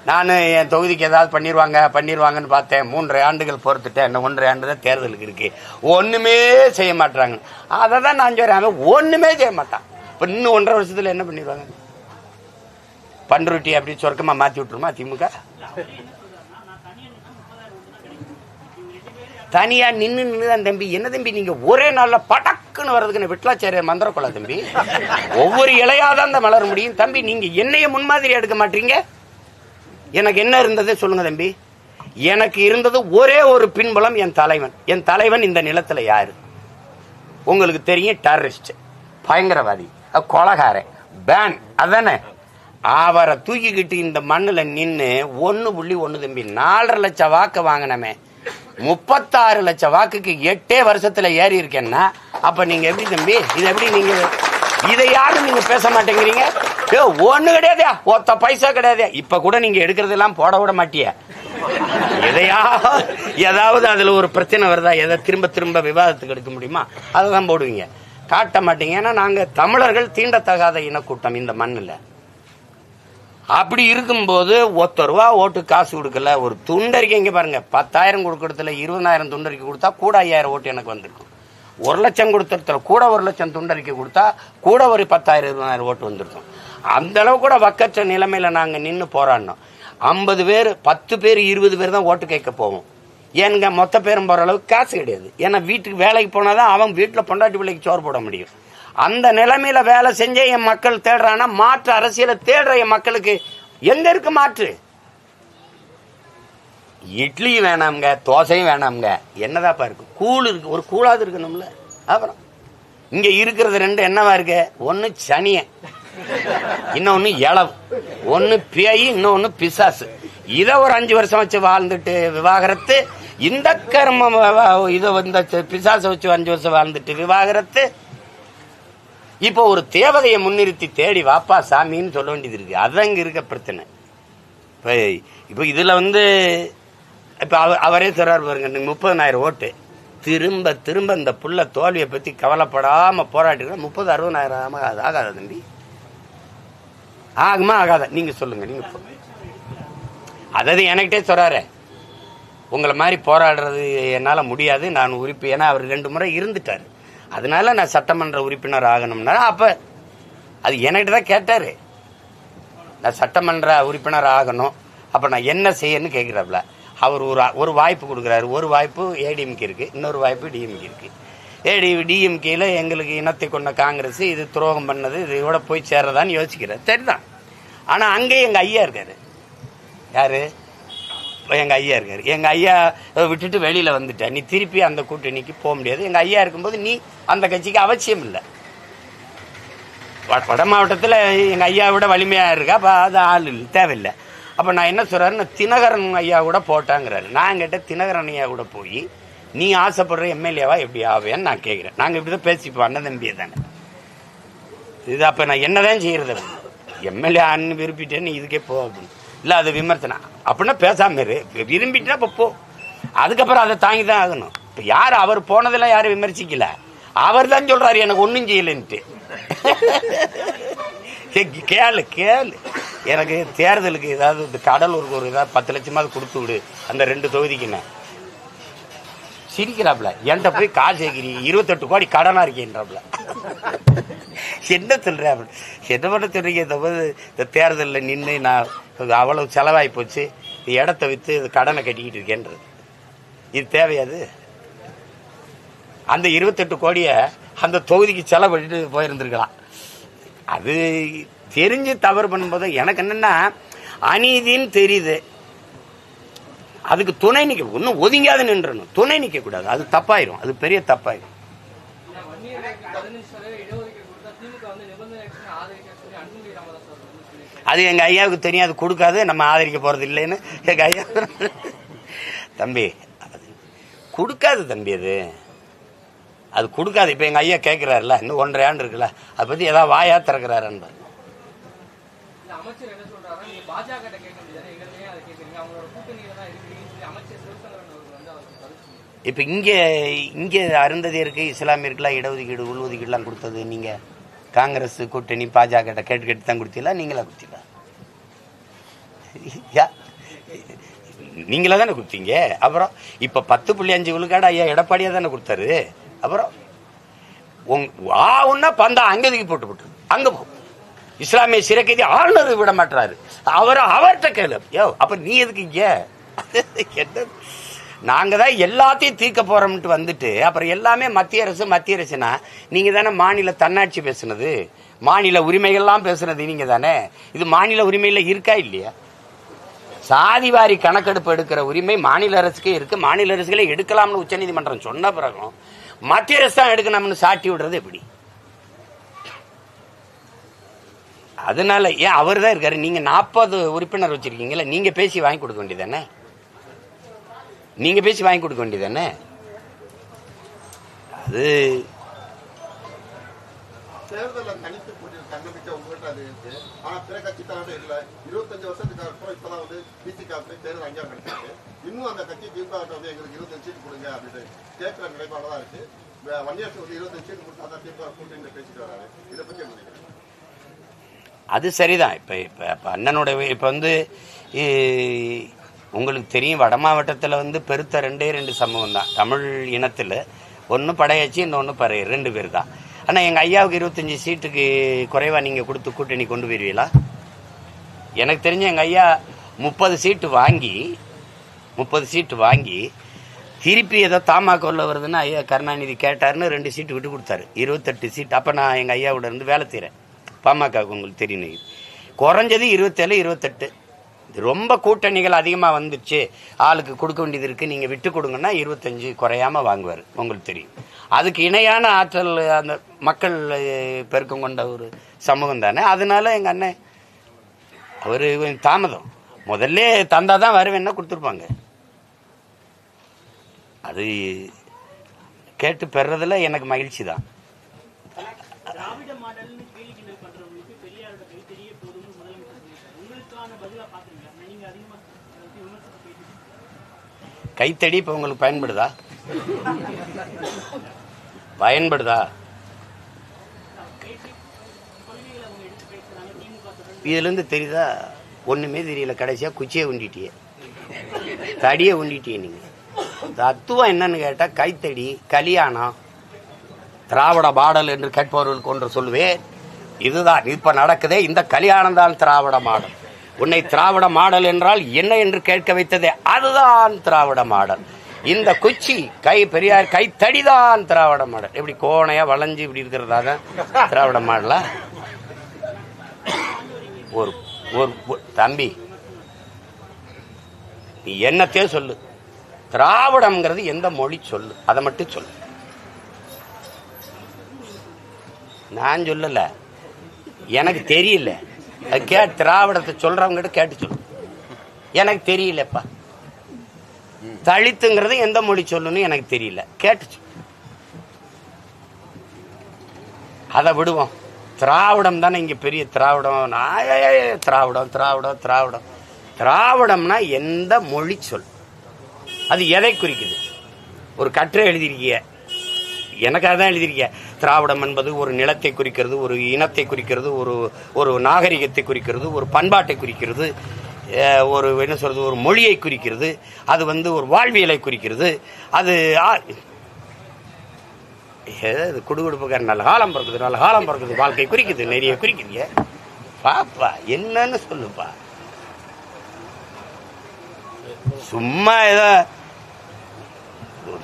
நான் என் தொகுதிக்கு ஏதாவது பண்ணிடுவாங்கன்னு பார்த்தேன். 3.5 ஆண்டுகள் பொறுத்துட்டேன், இன்னும் 1.5 ஆண்டு தான் தேர்தலுக்கு இருக்கு, ஒண்ணுமே செய்ய மாட்டாங்க. அதை தான் நான் சொல்றேன், அவன் ஒண்ணுமே செய்ய மாட்டான். இப்ப இன்னும் 1.5 வருஷத்துல என்ன பண்ணிடுவாங்க? பண்ருட்டி அப்படி சொர்க்கமா மாத்தி விட்டுருமா திமுக? தனியா நின்னுதான் தம்பி. என்ன தம்பி நீங்க ஒரே நாள்ல படக்குன்னு வர்றதுக்கு விட்லாச்சாரிய மந்திர கொள்ள தம்பி. ஒவ்வொரு இலையாதான் தான் மலர முடியும் தம்பி. நீங்க என்னைய முன்மாதிரி எடுக்க மாட்டீங்க. எனக்கு என்ன இருந்தது சொல்லுங்க தம்பி. எனக்கு இருந்தது ஒரே ஒரு பின்புலம், என் தலைவன். என் தலைவன் இந்த நிலத்துல யாரு உங்களுக்கு தெரியும்? டெரரிஸ்ட், பயங்கரவாதி, கொலகாரன், பேன், அதானே. அவரை தூக்கிக்கிட்டு இந்த மண்ணுல நின்று 1.1 தம்பி 4.5 லட்சம் வாக்கு வாங்கினமே, 36 லட்சம் வாக்குக்கு 8 வருஷத்துல ஏறி இருக்கேன்னா அப்ப நீங்க எப்படி தம்பி? இது எப்படி நீங்க இதை யாரும் நீங்க பேச மாட்டேங்கிறீங்க? ஒண்ணு கிடையாதே, ஒத்த பைசா கிடையாதே. இப்ப கூட நீங்க எடுக்கிறதெல்லாம் போட விட மாட்டிய. எதையா ஏதாவது அதுல ஒரு பிரச்சனை வருதா, எதை திரும்ப திரும்ப விவாதத்துக்கு எடுக்க முடியுமா, அதான் போடுவீங்க, காட்ட மாட்டீங்க. ஏன்னா நாங்க தமிழர்கள் தீண்டத்தகாத இனக்கூட்டம் இந்த மண்ணுல. அப்படி இருக்கும்போது ₹1 ஓட்டு காசு கொடுக்கல. ஒரு துண்டறிக்கை இங்க பாருங்க, 10,000 கொடுக்கறதுல 20,000 துண்டறிக்கை கொடுத்தா கூட 5,000 ஓட்டு எனக்கு வந்திருக்கும். 1 லட்சம் கொடுத்ததுல கூட 1 லட்சம் துண்டறிக்கை கொடுத்தா கூட ஒரு 10,000 20,000 ஓட்டு வந்திருக்கும். அந்த அளவு கூட வக்கற்ற நிலைமையில நாங்க நின்று போராடினோம். 50 பேர் 10 பேர் 20 பேர் தான் ஓட்டு கேட்க போவோம். ஏனுங்க மொத்த பேரும் போற அளவுக்கு காசு கிடையாது. ஏன்னா வீட்டுக்கு வேலைக்கு போனாதான் அவன் வீட்டுல பொண்டாட்டி பிள்ளைக்கு சோறு போட முடியும். அந்த நிலைமையில வேலை செஞ்ச என் மக்கள் தேடுறானா மாற்று அரசியலை தேடுற என் மக்களுக்கு எங்க இருக்கு மாற்று? இட்லி வேணாம்ங்க, தோசையும் வேணாம்ங்க, என்னதாப்பா இருக்கு? கூழ் இருக்கு, ஒரு கூழாவது இருக்கணும்ல. அப்புறம் இங்க இருக்கிறது 2 என்னவா இருக்கு? ஒன்னு சனிய, இன்னொன்னு இளவு, ஒன்னு பேய், இன்னொன்னு பிசாசு. இத ஒரு 5 வருஷம் வச்சு வாழ்ந்துட்டு விவாகரத்து. இந்த கர்மம் இத இந்த பிசாசை வச்சு 5 வருஷம் வாழ்ந்துட்டு விவாகரத்து. இப்போ ஒரு தேவதையை முன்னிறுத்தி தேடி வாப்பா சாமின்னு சொல்ல வேண்டியது இருக்கு. அதங்க இருக்க பிரச்சனை. இப்போ இதுல இப்ப அவரே சொல்றாரு பாருங்க, 30,000 ஓட்டு திரும்ப திரும்ப இந்த புள்ள தோல்வியை பத்தி கவலைப்படாம போராட்டி 30,000-60,000 ஆகாத தம்பி? ஆகுமா ஆகாத? நீங்க சொல்லுங்க. நீங்க அதாவது என்கிட்டே சொல்றாரு, உங்களை மாதிரி போராடுறது என்னால முடியாது, நான் உறுப்பு. ஏன்னா அவர் 2 முறை இருந்துட்டாரு, அதனால நான் சட்டமன்ற உறுப்பினர் ஆகணும்னா அப்ப அது என்கிட்ட தான் கேட்டாரு. நான் சட்டமன்ற உறுப்பினர் ஆகணும், அப்ப நான் என்ன செய்யணும்னு கேட்கிறாப்ல. அவர் ஒரு வாய்ப்பு கொடுக்குறாரு. ஒரு வாய்ப்பு ஏடிஎம்கே இருக்கு, இன்னொரு வாய்ப்பு டிஎம்கே இருக்கு. டிஎம்கேல எங்களுக்கு இனத்தை கொண்ட காங்கிரஸ் இது துரோகம் பண்ணது, இதோட போய் சேர்றதான்னு யோசிக்கிறார். சரிதான். ஆனா அங்கே எங்க ஐயா இருக்காரு. யாரு? எங்க ஐயா இருக்காரு. எங்க ஐயா விட்டுட்டு வெளியில வந்துட்ட, நீ திருப்பி அந்த கூட்டணிக்கு போக முடியாது. எங்க ஐயா இருக்கும்போது நீ அந்த கட்சிக்கு அவசியம் இல்லை. வட மாவட்டத்தில் எங்க ஐயா விட வலிமையா இருக்கா, அப்ப அது ஆள் தேவையில்லை. அப்ப நான் என்ன சொல்றாரு, தினகரன் ஐயா கூட போட்டாங்கிறாரு. நான் கேட்ட தினகரன் ஐயா கூட போய் நீ ஆசைப்படுற எம்எல்ஏவா எப்படி ஆவேன்னு நான் கேட்கிறேன். நாங்க இப்படிதான் பேசிப்போம், அண்ணன் தம்பியை தானே இது. அப்ப நான் என்னதான் செய்யறது? எம்எல்ஏ ஆன்னு விரும்பிட்டேன், நீ இதுக்கே போ அப்படின்னு. இல்ல அது விமர்சனம் அப்படின்னா பேசாம இரு, விரும்பிட்டா போ. அதுக்கப்புறம் அதை தாங்கி தான் ஆகணும். இப்ப யாரு அவர் போனதெல்லாம் யாரும் விமர்சிக்கல, அவர் தான் சொல்றாரு எனக்கு ஒன்னும் செய்யலன்ட்டு. கேளு கேளு, எனக்கு தேர்தலுக்கு ஏதாவது கடலூருக்கு ஒரு ஏதாவது 10 லட்சமாவது கொடுத்து விடு அந்த 2 தொகுதிக்குன்னு. சிரிக்கிறாப்ல. என்கிட்ட போய் காசு கேட்கிறீங்க, 28 கோடி கடனா இருக்கேன்றாப்ல. என்ன சொல்ற? என்ன பண்ண சொல்றீங்க? இந்த தேர்தலில் நின்று நான் அவ்வளவு செலவாகி போச்சு, இடத்த விற்று கடனை கட்டிக்கிட்டு இருக்கேன்றது இது தேவையாது? அந்த 28 கோடியை அந்த தொகுதிக்கு செலவிட்டு போயிருந்திருக்கலாம். அது தெரிஞ்சு தவறு பண்ணும்போது எனக்கு என்னன்னா அநீதின்னு தெரியுது, அதுக்கு துணை நிற்க ஒன்றும் ஒதுங்காது நின்றணும், துணை நிற்க கூடாது. அது தப்பாயிரும், அது பெரிய தப்பாயிரும். அது எங்க ஐயாவுக்கு தெரியும், அது கொடுக்காது, நம்ம ஆதரிக்க போறது இல்லைன்னு எங்க ஐயா. தம்பி அது கொடுக்காது தம்பி, அது கொடுக்காது. இப்ப எங்க ஐயா கேட்கிறாருல, இன்னும் 1.5 ஆண்டு இருக்குல்ல, அதை பத்தி ஏதாவது வாயா திறக்கிறாரு என்பார். இப்ப இங்க அருந்ததியருக்கு இஸ்லாமியருக்குலாம் இடஒதுக்கீடு உள்ஒதுக்கீடுலாம் கொடுத்தது நீங்க காங்கிரஸ் கூட்டணி பாஜக கேட்டு தான் கொடுத்தீங்களா? நீங்களா கொடுத்தீங்களா? நீங்களா தானே கொடுத்தீங்க. அப்புறம் இப்ப 10.5 விழுக்காடு ஐயா எடப்பாடியா தானே கொடுத்தாரு. அப்புறம் ஒன்னா பந்தா அங்கதிக்கு போட்டு அங்க போ. இஸ்லாமிய சிறைக்கைதி ஆளுநர் விட மாட்டாரு, அவர்கிட்ட கேளு. அப்ப நீ எதுக்கு இங்க? நாங்க தான் எல்லாத்தையும் தீர்க்க போறோம்ட்டு வந்துட்டு அப்புறம் எல்லாமே மத்திய அரசுனா நீங்க தானே மாநில தன்னாட்சி பேசுனது, மாநில உரிமைகள்லாம் பேசுனது நீங்க தானே. இது மாநில உரிமையில இருக்கா இல்லையா? சாதிவாரி கணக்கெடுப்பு எடுக்கிற உரிமை மாநில அரசுக்கே இருக்கு. மாநில அரசுகளே எடுக்கலாம்னு உச்சநீதிமன்றம் சொன்ன பிறகும் மத்திய அரசு தான் எடுக்கணும்னு சாட்டி விடுறது எப்படி? அதனால ஏன் அவர் தான் இருக்காரு, நீங்க 40 உறுப்பினர் வச்சிருக்கீங்கல்ல, நீங்க பேசி வாங்கி கொடுக்க வேண்டியதானே? நீங்க பேசி வாங்கி கொடுக்க வேண்டியதானே? அது தேர்தலில் தனித்து தன்னம்பிக்கை உங்ககிட்ட அது இருக்கு. ஆனா பிற கட்சி தரவே இல்லை. 25 வருஷத்துக்கு அப்புறம் இப்பதான் பிசிக தேர்தல் அங்கீகாரம் கிடைச்சிருக்கு. இன்னும் அந்த கட்சி திமுக எங்களுக்கு 25 சீட்டு கொடுங்க அப்படின்னு கேட்கிற நிலைப்பாடுதான் இருக்கு. வன்னியர் 25 சீட்டு கொடுத்தா திமுக கூட்டணி பேசிட்டு வராரு. இதை பத்தி என்ன நினைக்கிறேன்? அது சரிதான். இப்ப அண்ணனோட இப்ப உங்களுக்கு தெரியும், வட மாவட்டத்தில் பெருத்த 2 சமூகம் தான். தமிழ் இனத்தில் ஒன்று படையாச்சி, இன்னொன்று பறையர், 2 பேர் தான். ஆனால் எங்கள் ஐயாவுக்கு 25 சீட்டுக்கு குறைவாக நீங்கள் கொடுத்து கூட்டணி கொண்டு போயிருவீங்களா? எனக்கு தெரிஞ்ச எங்கள் ஐயா 30 சீட்டு வாங்கி திருப்பி ஏதோ தமாகல வருதுன்னு ஐயா கருணாநிதி கேட்டாருன்னு 2 சீட்டு விட்டு கொடுத்தாரு. 28 சீட். அப்போ நான் எங்கள் ஐயாவோட இருந்து வேலை செய்கிறேன். பாமகவுக்கு உங்களுக்கு தெரியும், குறைஞ்சது 27, 28. ரொம்ப கூட்டணிகள் அதிகமாக வந்துச்சு, ஆளுக்கு கொடுக்க வேண்டியது இருக்குது, நீங்கள் விட்டு கொடுங்கன்னா 25 குறையாமல் வாங்குவார். உங்களுக்கு தெரியும். அதுக்கு இணையான ஆற்றல் அந்த மக்கள் பெருக்கம் கொண்ட ஒரு சமூகம் தானே. அதனால எங்கள் அண்ணன் அவர் தாமதம், முதல்ல தந்தாதான் வருவேன்னா கொடுத்துருப்பாங்க. அது கேட்டு பெறதுல எனக்கு மகிழ்ச்சி தான். கைத்தடி இப்ப உங்களுக்கு பயன்படுதா? இதுல இருந்து தெரியுதா? ஒண்ணுமே தெரியல. கடைசியா குச்சியை உண்டிட்டிய, தடியை உண்டிட்டிய. நீங்க தத்துவம் என்னன்னு கேட்டா கைத்தடி, கல்யாணம், திராவிட மாடல் என்று கேட்பவர்களுக்கு ஒன்று சொல்லுவேன். இதுதான் இப்ப நடக்குதே, இந்த கல்யாணம் தான் திராவிட மாடல். உன்னை திராவிட மாடல் என்றால் என்ன என்று கேட்க வைத்ததே அதுதான் திராவிட மாடல். இந்த குச்சி பெரியார் கைத்தடிதான் திராவிட மாடல். எப்படி கோணையா வளைஞ்சு இப்படி இருக்கிறதாக திராவிட மாடலா? ஒரு தம்பி, நீ என்னத்தே சொல்லு, திராவிடம்ங்கிறது எந்த மொழி சொல்லு, அதை மட்டும் சொல்லு. நான் சொல்லல, எனக்கு தெரியல. திராவிடத்தை சொல்றவங்க கேட்டு சொல்லு. எனக்கு தெரியலப்பா. தலித்துங்கிறது எந்த மொழி சொல்லணும்னு எனக்கு தெரியல, கேட்டு சொல்லு. அதை விடுவோம். திராவிடம் தானே இங்க பெரிய திராவிடம். திராவிடம் திராவிடம் திராவிடம் திராவிடம்னா எந்த மொழி சொல், அது எதை குறிக்குது? ஒரு கட்டுரை எழுதியிருக்கிய, எனக்காக தான் எழுதியிருக்க. திராவிடம் என்பது ஒரு நிலத்தை குறிக்கிறது, ஒரு இனத்தை குறிக்கிறது, ஒரு நாகரிகத்தை குறிக்கிறது, ஒரு பண்பாட்டை குறிக்கிறது. ஒரு என்ன சொல்றது, ஒரு மொழியை குறிக்கிறது, அது ஒரு வாழ்வியலை குறிக்கிறது. அது குடுகுடுப்புக்கார நல்ல காலம் பிறக்குது, நல்ல காலம் பிறக்குது, வாழ்க்கை குறிக்குது, நிறைய குறிக்கிறீங்க. பாப்பா என்னன்னு சொல்லுப்பா. சும்மா ஏதோ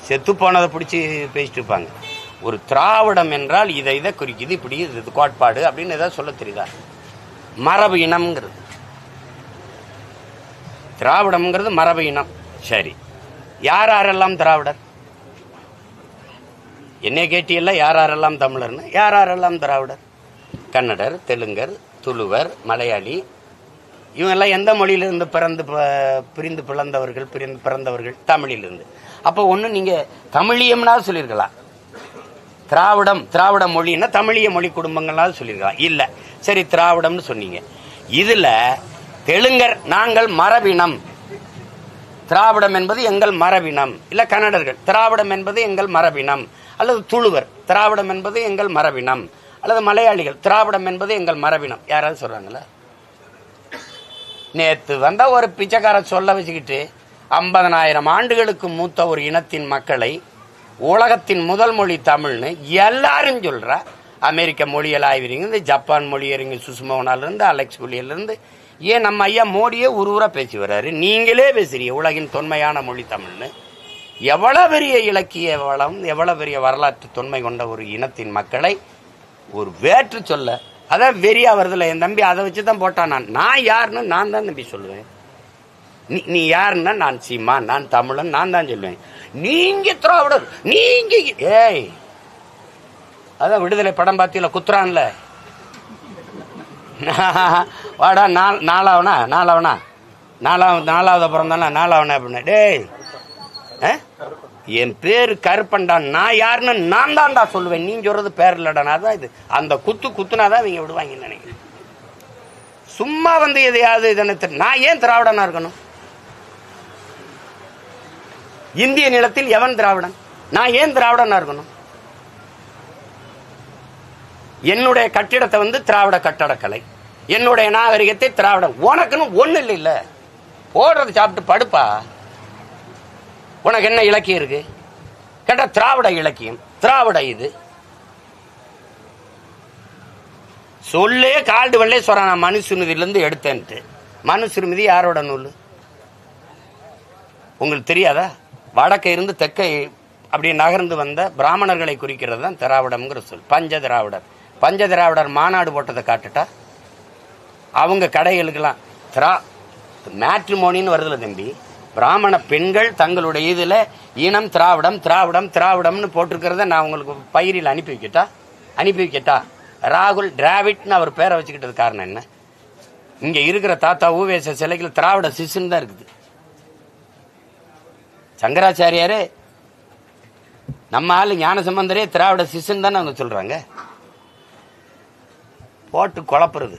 செத்து போனதை பிடிச்சி பேசிட்டு இருப்பாங்க. ஒரு திராவிடம் என்றால் இதை குறிக்குது, இப்படி இது கோட்பாடு அப்படின்னு ஏதாவது சொல்ல தெரியுதா? மரபு இனம்ங்கிறது திராவிடம்ங்கிறது மரபு இனம். சரி, யாரெல்லாம் திராவிடர்? என்னை கேட்டியல்ல, யாரெல்லாம் தமிழர்னு. யாரெல்லாம் திராவிடர்? கன்னடர், தெலுங்கர், துளுவர், மலையாளி, இவங்கெல்லாம் எந்த மொழியிலிருந்து பிரிந்து பிறந்தவர்கள்? தமிழிலிருந்து. அப்போ ஒன்று நீங்கள் தமிழியம்னா சொல்லியிருக்கலாம், திராவிட மொழின்னா தமிழிய மொழி குடும்பங்கள்னாலும் சொல்லியிருக்கலாம். இல்லை, சரி திராவிடம்னு சொன்னீங்க. இதில் தெலுங்கர் நாங்கள் மரபினம், திராவிடம் என்பது எங்கள் மரபினம். இல்லை கன்னடர்கள் திராவிடம் என்பது எங்கள் மரபினம், அல்லது துளுவர் திராவிடம் என்பது எங்கள் மரபினம், அல்லது மலையாளிகள் திராவிடம் என்பது எங்கள் மரபினம். யாராவது சொல்றாங்களா? நேற்று வந்த ஒரு பிச்சைக்கார சொல்ல வச்சுக்கிட்டு 50,000 ஆண்டுகளுக்கு மூத்த ஒரு இனத்தின் மக்களை உலகத்தின் முதல் மொழி தமிழ்னு எல்லாரும் சொல்றா. அமெரிக்க மொழியல் ஆய்வறிஞர், ஜப்பான் மொழியறிஞர் சுஷ்மோனாலிருந்து, அலெக்ஸ் மொழியிலிருந்து, ஏன் நம்ம ஐயா மோடியே ஊரூரா பேசி வர்றாரு. நீங்களே பேசுறீங்க உலகின் தொன்மையான மொழி தமிழ்னு. எவ்வளவு பெரிய இலக்கிய வளம், எவ்வளவு பெரிய வரலாற்று தொன்மை கொண்ட ஒரு இனத்தின் மக்களை ஒரு வேற்று சொல்ல, அதான் வெறியா வருதுல. என் தம்பி அதை வச்சுதான் போட்டான். நான் யாருன்னு நான் தான் தம்பி சொல்லுவேன். நீ யாருன்னா நான் சீமா, நான் தமிழன், நான் தான் சொல்லுவேன். நீங்க திராவிடர், நீங்க ஏய், அதான் விடுதலை படம் பார்த்தீங்களா, குத்துறான்ல, வாடா நாலாவது அப்புறம் தானே நாலாவனா அப்படின்னா, டேய் என் பேரு கருப்பண்டா, நான் யாருன்னு நான் தான்டா சொல்லுவேன், நீ சொல்றது பேர் இல்லடா. தான் இது அந்த குத்துனாதான் இவங்க விடுவாங்கன்னு நினைக்கிறேன். சும்மா எதையாவது இதனை நான் ஏன் திராவிடனா இருக்கணும்? இந்திய நிலத்தில் எவன் திராவிடன்? நான் ஏன் திராவிடனா இருக்கணும்? என்னுடைய கட்டிடத்தை திராவிட கட்டடக்கலை, என்னுடைய நாகரிகத்தை திராவிடம். உனக்குன்னு ஒண்ணு இல்ல, போடுறது சாப்பிட்டு படுப்பா. உனக்கு என்ன இலக்கியம் இருக்கு கேட்டா, திராவிட இலக்கியம், திராவிட இது சொல்லே. கால்டு வெள்ளே சொல்ற, நான் மனுசுமிதியிலிருந்து எடுத்தேன்ட்டு. மனுசுமிதி யாரோட நூல் உங்களுக்கு தெரியாதா? வடக்க இருந்து தெற்க அப்படி நகர்ந்து வந்த பிராமணர்களை குறிக்கிறது தான் திராவிடம்ங்கிற சொல். பஞ்ச திராவிடர் மாநாடு போட்டதை காட்டுட்டா, அவங்க கடைகளுக்கெல்லாம் மேட்ரிமோனின்னு வருதுல தம்பி, பிராமண பெண்கள் தங்களுடைய இதுல இனம் திராவிடம்னு போட்டிருக்கிறத நான் உங்களுக்கு பயிரில் அனுப்பி வைக்கட்டா. ராகுல் டிராவிட்னு அவர் பேரை வச்சுக்கிட்டது காரணம் என்ன? இங்க இருக்கிற தாத்தா ஊவேச சிலைகள் திராவிட சிசுன்னு தான் இருக்குது. சங்கராச்சாரியாரே, நம்ம ஆளு ஞானசம்பந்தரே திராவிட சிசுன்னு தானே அவங்க சொல்றாங்க. போட்டு குழப்புறது.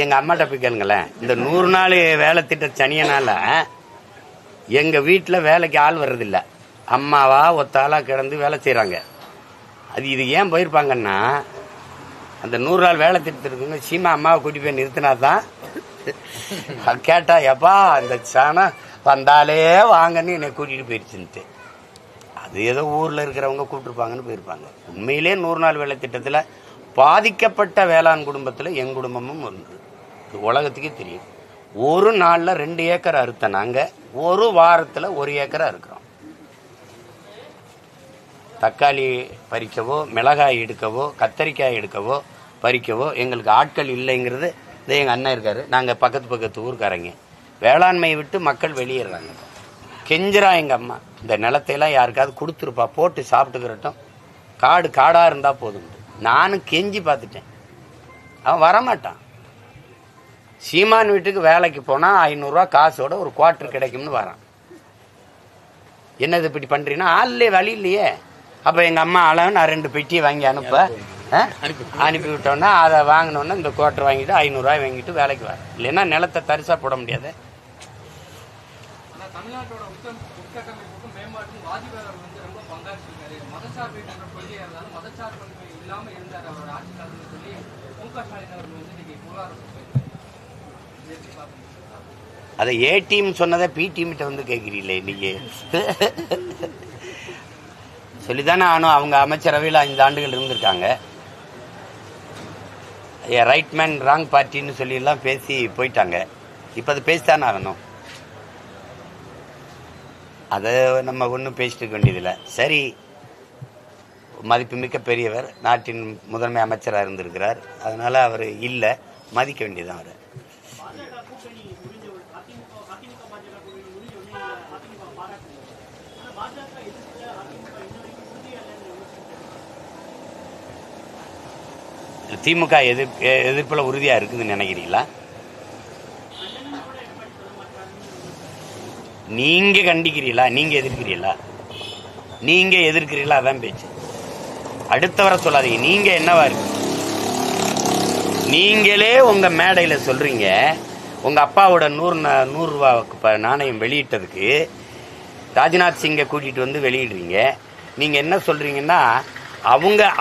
எங்க அம்மாட்ட போய் கேளுங்களேன். இந்த 100 நாள் வேலை திட்ட சனியனால எங்க வீட்டுல வேலைக்கு ஆள் வர்றதில்ல. அம்மாவா ஒத்தாளா கிடந்து வேலை செய்யறாங்க. இது ஏன் போயிருப்பாங்கன்னா, அந்த 100 நாள் வேலை திட்டத்திற்கு சீமா அம்மாவை கூட்டி போய் நிறுத்தினாதான் கேட்டா, எப்பா இந்த சாணம் வந்தாலே வாங்கன்னு என்னை கூட்டிட்டு போயிருச்சுன்ட்டு. அது ஏதோ ஊர்ல இருக்கிறவங்க கூப்பிட்டுருப்பாங்கன்னு போயிருப்பாங்க. உண்மையிலே 100 நாள் வேலை திட்டத்துல பாதிக்கப்பட்ட வேளாண் குடும்பத்துல என் குடும்பமும் ஒன்று. உலகத்துக்கே தெரியும். ஒரு நாள்ல 2 ஏக்கர் அறுத்த நாங்க ஒரு வாரத்துல 1 ஏக்கர் அறுக்கிறோம். தக்காளி பறிக்கவோ, மிளகாய் எடுக்கவோ, கத்தரிக்காய் எடுக்கவோ, பறிக்கவோ எங்களுக்கு ஆட்கள் இல்லைங்கிறது. இதே எங்க அண்ணன் இருக்காரு, நாங்க பக்கத்து ஊருக்காரங்க. வேளாண்மையை விட்டு மக்கள் வெளியேறாங்க. கெஞ்சிரா எங்க அம்மா, இந்த நிலத்தையெல்லாம் யாருக்காவது கொடுத்துருப்பா, போட்டு சாப்பிட்டுக்கிறட்டும், காடா இருந்தா போதும். நானும் கெஞ்சி பார்த்துட்டேன், அவன் வரமாட்டான். சீமான் வீட்டுக்கு வேலைக்கு போனா 500 ரூபா காசோட ஒரு குவார்டர் கிடைக்கும்னு வரான். என்னது இப்படி பண்றீங்கன்னா, ஆள்லயே வழி இல்லையே. அப்ப எங்க அம்மா அளவு நான் 2 பெட்டியை வாங்கி அனுப்பி விட்டோன்னா, அதை வாங்கினோன்னா இந்த குவார்டர் வாங்கிட்டு 500 ரூபாய் வாங்கிட்டு வேலைக்கு வர. இல்லைன்னா நிலத்தை தரிசா போட முடியாது. தமிழ்நாட்டோட உட்கட்டமைப்புக்கும் மேம்பாட்டுக்கும் வாஜ்பாய் ரொம்ப பங்காற்றிருக்காரு. மதச்சார்பு என்ற கொள்கையா இருந்தாலும் மதச்சார்பு இல்லாம இருந்தார் அவரோட ஆட்சி காலம்னு சொல்லி மு.க. ஸ்டாலின் அவர்கள் வந்து இன்னைக்கு புகார் அதை ஏ டீம் சொன்னதை பி டீம்கிட்ட வந்து கேட்கிறீங்களே நீங்க. சொல்லித்தானே ஆனும். அவங்க அமைச்சரவையில் 5 ஆண்டுகள் இருந்திருக்காங்க. ரைட் மேன் ராங் பார்ட்டின்னு சொல்லி எல்லாம் பேசி போயிட்டாங்க. இப்போ அது பேசித்தானே ஆகணும். அதை நம்ம ஒன்றும் பேசிட்டு இருக்க வேண்டியதில்லை. சரி, மதிப்புமிக்க பெரியவர், நாட்டின் முதன்மை அமைச்சராக இருந்திருக்கிறார். அதனால அவர் இல்லை, மதிக்க வேண்டியதான் அவர். திமுக எதிர்ப்புல உறுதியா இருக்குதுன்னு நினைக்கிறீங்களா? நீங்க கண்டிக்கிறீங்களா? நீங்க எதிர்க்கிறீங்களா? நீங்க எதிர்க்கிறீங்களா? அதான் பேச்சு. அடுத்தவரை சொல்லாதீங்க. நீங்க என்னவா இருக்கு? நீங்களே உங்க மேடையில சொல்றீங்க, உங்க அப்பாவோட 100 ரூபா நாணயம் வெளியிட்டதுக்கு ராஜ்நாத் சிங்கை கூட்டிட்டு வந்து வெளியிடுறீங்க. நீங்க என்ன சொல்றீங்கன்னா,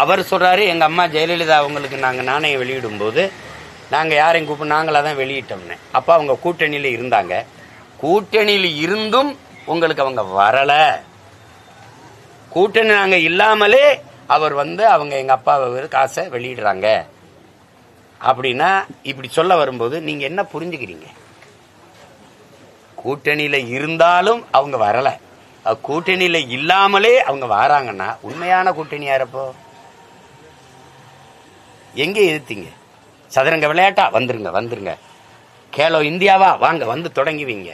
அவர் சொல்றாரு, எங்க அம்மா ஜெயலலிதா அவங்களுக்கு நாங்க நாணயம் வெளியிடும் போது நாங்க யாரையும் கூப்பிட்டு நாங்களா தான் வெளியிட்டோம்னு. அப்ப அவங்க கூட்டணியில இருந்தாங்க. கூட்டணியில் இருந்தும் உங்களுக்கு அவங்க வரல. கூட்டணி நாங்க இல்லாமலே அவர் வந்து அவங்க எங்க அப்பாவை காசை வெளியிடுறாங்க அப்படின்னா, இப்படி சொல்ல வரும்போது நீங்க என்ன புரிஞ்சுக்கிறீங்க? கூட்டணியில இருந்தாலும் அவங்க வரல, கூட்டணியில இல்லாமலே அவங்க வராங்கன்னா உண்மையான கூட்டணி யாரப்போ? எங்க எதிர்த்தீங்க? சதுரங்க விளையாட்டா? வந்துருங்க. கேலோ இந்தியாவா? வாங்க, வந்து தொடங்குவீங்க.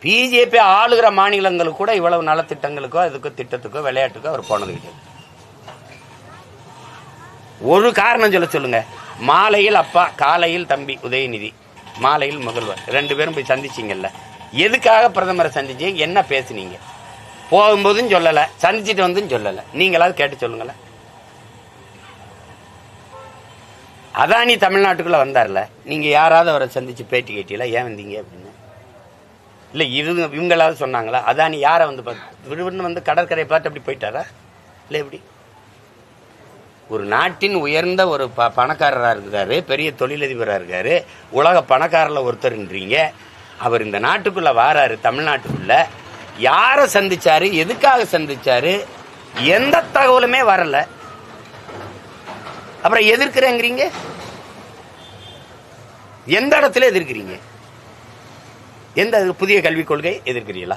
பிஜேபி ஆளுகிற மாநிலங்களுக்கு கூட இவ்வளவு நலத்திட்டங்களுக்கோ அதுக்கோ திட்டத்துக்கோ விளையாட்டுக்கோ அவர் போனது கிடையாது. ஒரு காரணம் சொல்லுங்க. மாலையில் அப்பா, காலையில் தம்பி உதயநிதி, மாலையில் முதல்வர், 2 பேரும் போய் சந்திச்சிங்கல்ல. எதுக்காக பிரதமரை சந்திச்சீங்க? என்ன பேசுனீங்க? போகும்போதும் சொல்லல, சந்திச்சுட்டு வந்தும் சொல்லல. நீங்களாவது கேட்டு சொல்லுங்களேன். அதானி தமிழ்நாட்டுக்குள்ள வந்தார்ல, நீங்க யாராவது அவரை சந்திச்சு பேட்டி கேட்டீங்களா? ஏன் வந்தீங்க அப்படின்னு? இல்ல இவங்களாவது சொன்னாங்களா? அதானி யாரை வந்து விடுவின்னு வந்து கடற்கரை பார்த்து அப்படி போயிட்டாரா? இல்ல எப்படி? ஒரு நாட்டின் உயர்ந்த ஒரு பணக்காரராக இருக்காரு, பெரிய தொழிலதிபராக இருக்காரு, உலக பணக்காரர்ல ஒருத்தருன்றீங்க. அவர் இந்த நாட்டுக்குள்ள வாராரு, தமிழ்நாட்டுக்குள்ள யாரை சந்திச்சாரு, எதுக்காக சந்திச்சாரு, எந்த தகவலுமே வரல. அப்புறம் எதிர்க்கிறேங்கிறீங்க. எந்த இடத்துல எதிர்க்கிறீங்க? எந்த புதிய கல்விக் கொள்கை எதிர்க்கிறீங்களா?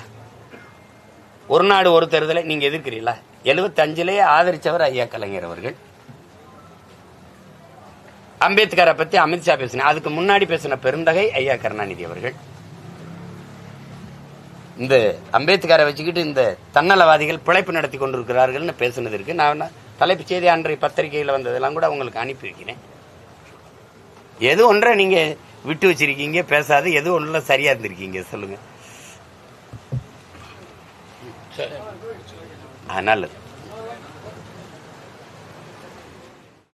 ஒரு நாடு ஒரு தேர்தலை நீங்க எதிர்க்கிறீங்களா? 75லேயே ஆதரிச்சவர் ஐயா கலைஞர் அவர்கள். அம்பேத்கரை பத்தி அமித்ஷா பேசின, அதுக்கு முன்னாடி பேசின பெருந்தகை ஐயா கருணாநிதி அவர்கள். இந்த அம்பேத்கரை வச்சுக்கிட்டு இந்த தன்னலவாதிகள் பிழைப்பு நடத்தி கொண்டிருக்கிறார்கள் பேசுனது இருக்கு. நான் தலைப்பு செய்தி அன்றைய பத்திரிகையில் வந்ததெல்லாம் கூட உங்களுக்கு அனுப்பி வைக்கிறேன். எது ஒன்றை நீங்க விட்டு வச்சிருக்கீங்க பேசாது, எது ஒன்றுல சரியா இருந்திருக்கீங்க சொல்லுங்க. நல்லது.